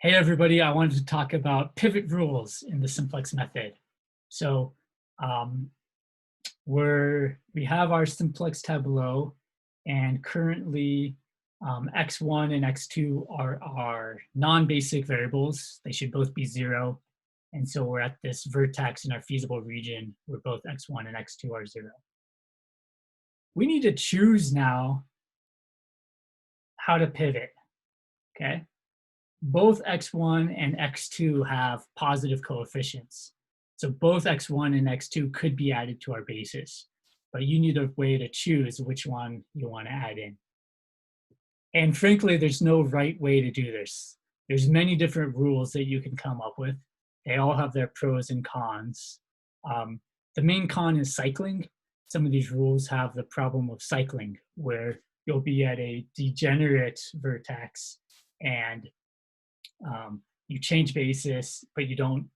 Hey everybody, I wanted to talk about pivot rules in the simplex method. So um, we have our simplex tableau, and currently x1 and x2 are our non-basic variables. They should both be 0. And so we're at this vertex in our feasible region where both x1 and x2 are 0. We need to choose now how to pivot, okay? Both x1 and x2 have positive coefficients. So both x1 and x2 could be added to our basis, but you need a way to choose which one you want to add in. And frankly, there's no right way to do this. There's many different rules that you can come up with. They all have their pros and cons. The main con is cycling. Some of these rules have the problem of cycling, where you'll be at a degenerate vertex and you change basis, but you don't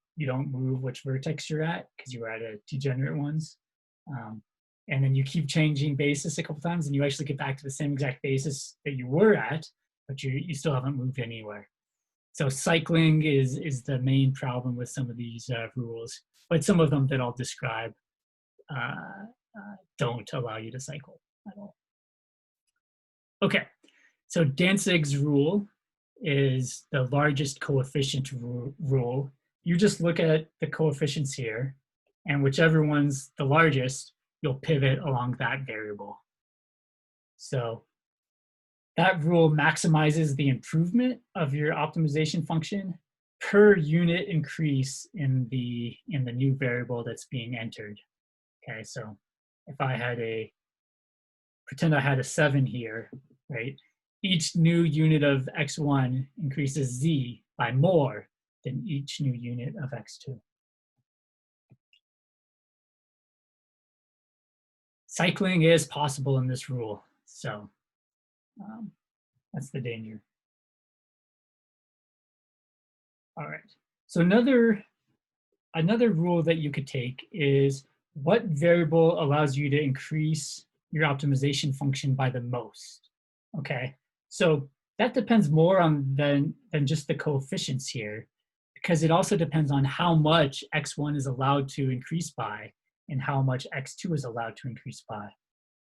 move which vertex you're at because you were at a degenerate ones. And then you keep changing basis a couple times and you actually get back to the same exact basis that you were at, but you still haven't moved anywhere. So cycling is the main problem with some of these rules, but some of them that I'll describe don't allow you to cycle at all. Okay, so Danzig's rule is the largest coefficient rule. You just look at the coefficients here, and whichever one's the largest, you'll pivot along that variable. So that rule maximizes the improvement of your optimization function per unit increase in the new variable that's being entered. Okay, so if I had pretend I had a 7 here, right? Each new unit of x1 increases z by more than each new unit of x2. Cycling is possible in this rule, so that's the danger. All right, so another rule that you could take is what variable allows you to increase your optimization function by the most, okay? So that depends more on than just the coefficients here, because it also depends on how much x1 is allowed to increase by and how much x2 is allowed to increase by.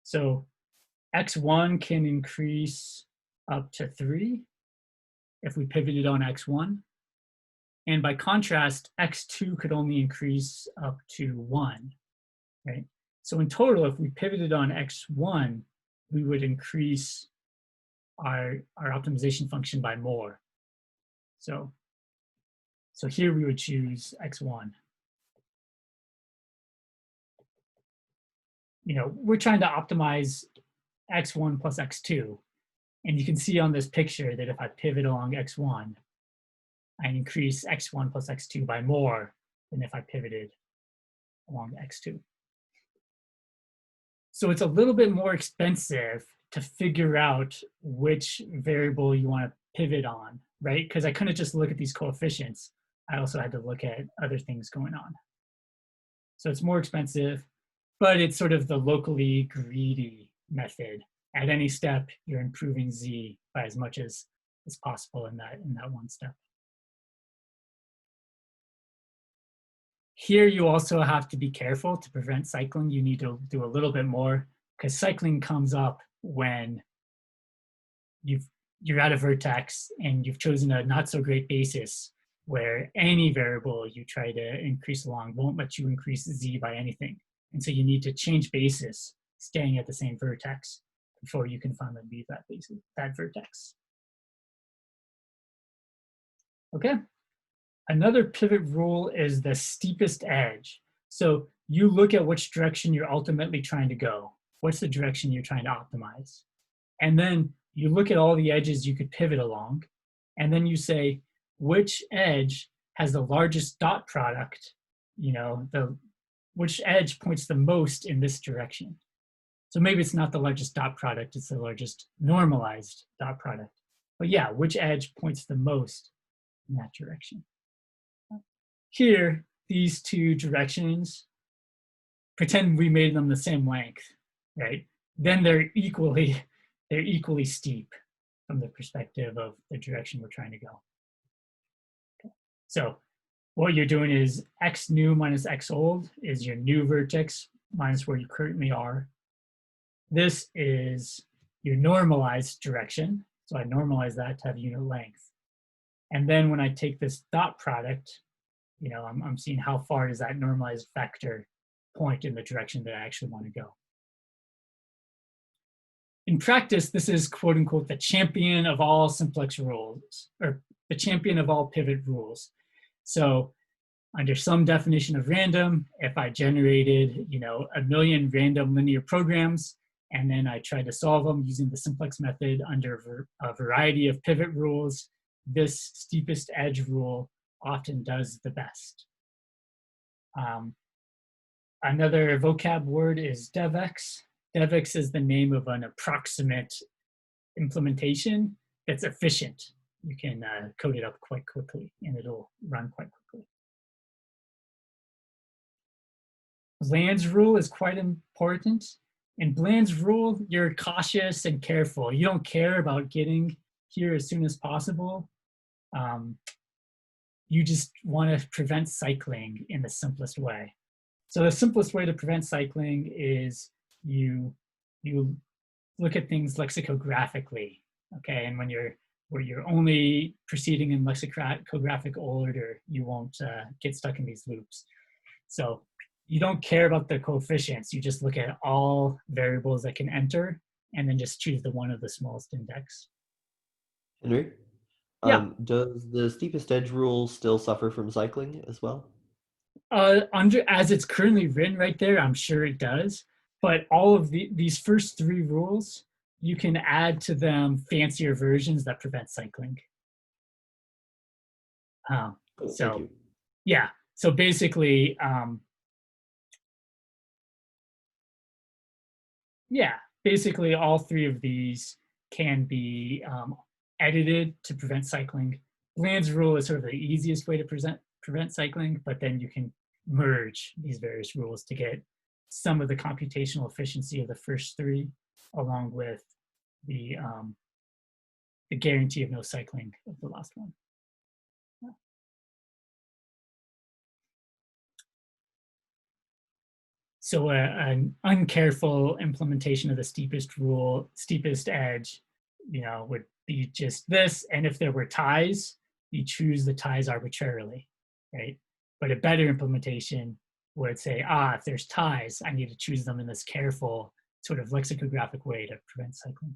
So x1 can increase up to 3 if we pivoted on x1. And by contrast, x2 could only increase up to 1, right? So in total, if we pivoted on x1, we would increase our optimization function by more. So here we would choose x1. You know, we're trying to optimize x1 plus x2. And you can see on this picture that if I pivot along x1, I increase x1 plus x2 by more than if I pivoted along x2. So it's a little bit more expensive to figure out which variable you want to pivot on, right? Because I couldn't just look at these coefficients. I also had to look at other things going on. So it's more expensive, but it's sort of the locally greedy method. At any step, you're improving z by as much as possible in that one step. Here, you also have to be careful to prevent cycling. You need to do a little bit more because cycling comes up when you're at a vertex and you've chosen a not so great basis where any variable you try to increase along won't let you increase z by anything. And so you need to change basis staying at the same vertex before you can finally leave that vertex. Okay. Another pivot rule is the steepest edge. So you look at which direction you're ultimately trying to go. What's the direction you're trying to optimize? And then you look at all the edges you could pivot along, and then you say, which edge has the largest dot product, you know, which edge points the most in this direction? So maybe it's not the largest dot product, it's the largest normalized dot product. But yeah, which edge points the most in that direction? Here, these two directions, pretend we made them the same length, right? Then they're equally steep from the perspective of the direction we're trying to go. So what you're doing is x new minus x old is your new vertex minus where you currently are. This is your normalized direction. So I normalize that to have unit length. And then when I take this dot product, you know, I'm seeing how far does that normalized vector point in the direction that I actually want to go. In practice, this is quote unquote the champion of all simplex rules, or the champion of all pivot rules. So under some definition of random, if I generated, you know, 1 million random linear programs, and then I tried to solve them using the simplex method under a variety of pivot rules, this steepest edge rule often does the best. Another vocab word is DevX. DevX is the name of an approximate implementation that's efficient. You can code it up quite quickly and it'll run quite quickly. Bland's rule is quite important. In Bland's rule, you're cautious and careful. You don't care about getting here as soon as possible. You just want to prevent cycling in the simplest way. So the simplest way to prevent cycling is you look at things lexicographically, okay? And when you're only proceeding in lexicographic order, you won't get stuck in these loops. So you don't care about the coefficients. You just look at all variables that can enter and then just choose the one of the smallest index. Henry? Yeah. Does the steepest edge rule still suffer from cycling as well? As it's currently written right there, I'm sure it does. But all of these first 3 rules, you can add to them fancier versions that prevent cycling. So, yeah. So basically, basically all 3 of these can be edited to prevent cycling. Bland's rule is sort of the easiest way to prevent cycling, but then you can merge these various rules to get some of the computational efficiency of the first 3, along with the guarantee of no cycling of the last one. So an uncareful implementation of the steepest edge, you know, would be just this. And if there were ties, you choose the ties arbitrarily, right? But a better implementation would say, if there's ties, I need to choose them in this careful sort of lexicographic way to prevent cycling.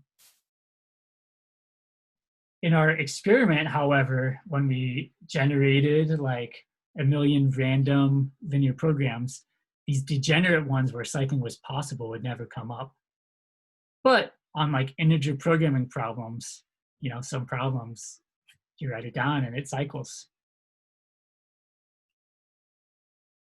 In our experiment, however, when we generated like 1 million random linear programs, these degenerate ones where cycling was possible would never come up. But on like integer programming problems, you know, some problems, you write it down and it cycles.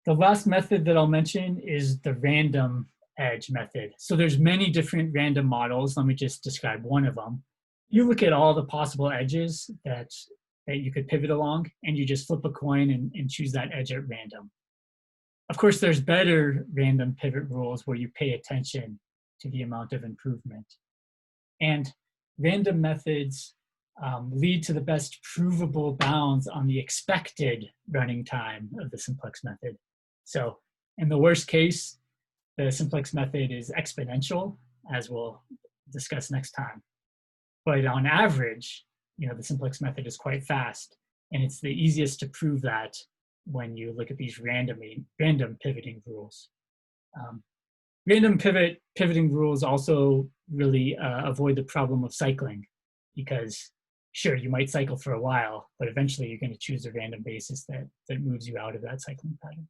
The last method that I'll mention is the random edge method. So there's many different random models. Let me just describe one of them. You look at all the possible edges that you could pivot along, and you just flip a coin and choose that edge at random. Of course, there's better random pivot rules where you pay attention to the amount of improvement. And random methods lead to the best provable bounds on the expected running time of the simplex method. So in the worst case, the simplex method is exponential, as we'll discuss next time. But on average, you know, the simplex method is quite fast, and it's the easiest to prove that when you look at these random pivoting rules. Random pivoting rules also really avoid the problem of cycling, because sure, you might cycle for a while, but eventually you're going to choose a random basis that moves you out of that cycling pattern.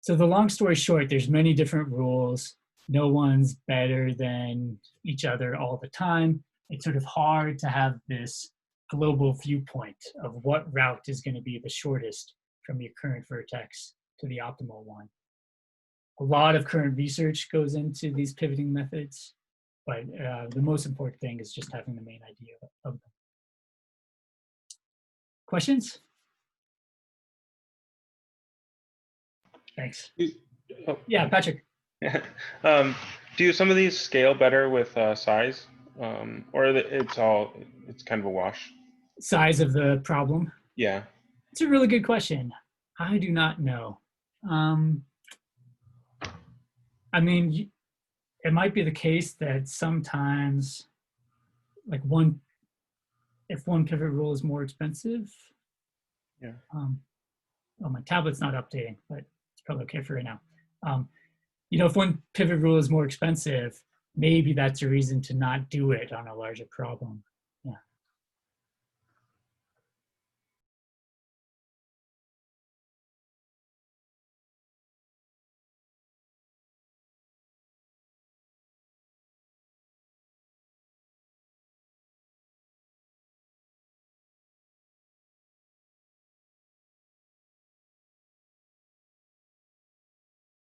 So the long story short, there's many different rules. No one's better than each other all the time. It's sort of hard to have this global viewpoint of what route is going to be the shortest from your current vertex to the optimal one. A lot of current research goes into these pivoting methods, but the most important thing is just having the main idea of them. Questions? Thanks. Yeah, Patrick. Do some of these scale better with size, or it's kind of a wash? size of the problem? Yeah. It's a really good question. I do not know. I mean, it might be the case that sometimes, like if one pivot rule is more expensive. Yeah. Oh, my tablet's not updating, but it's probably okay for right now. If one pivot rule is more expensive, maybe that's a reason to not do it on a larger problem.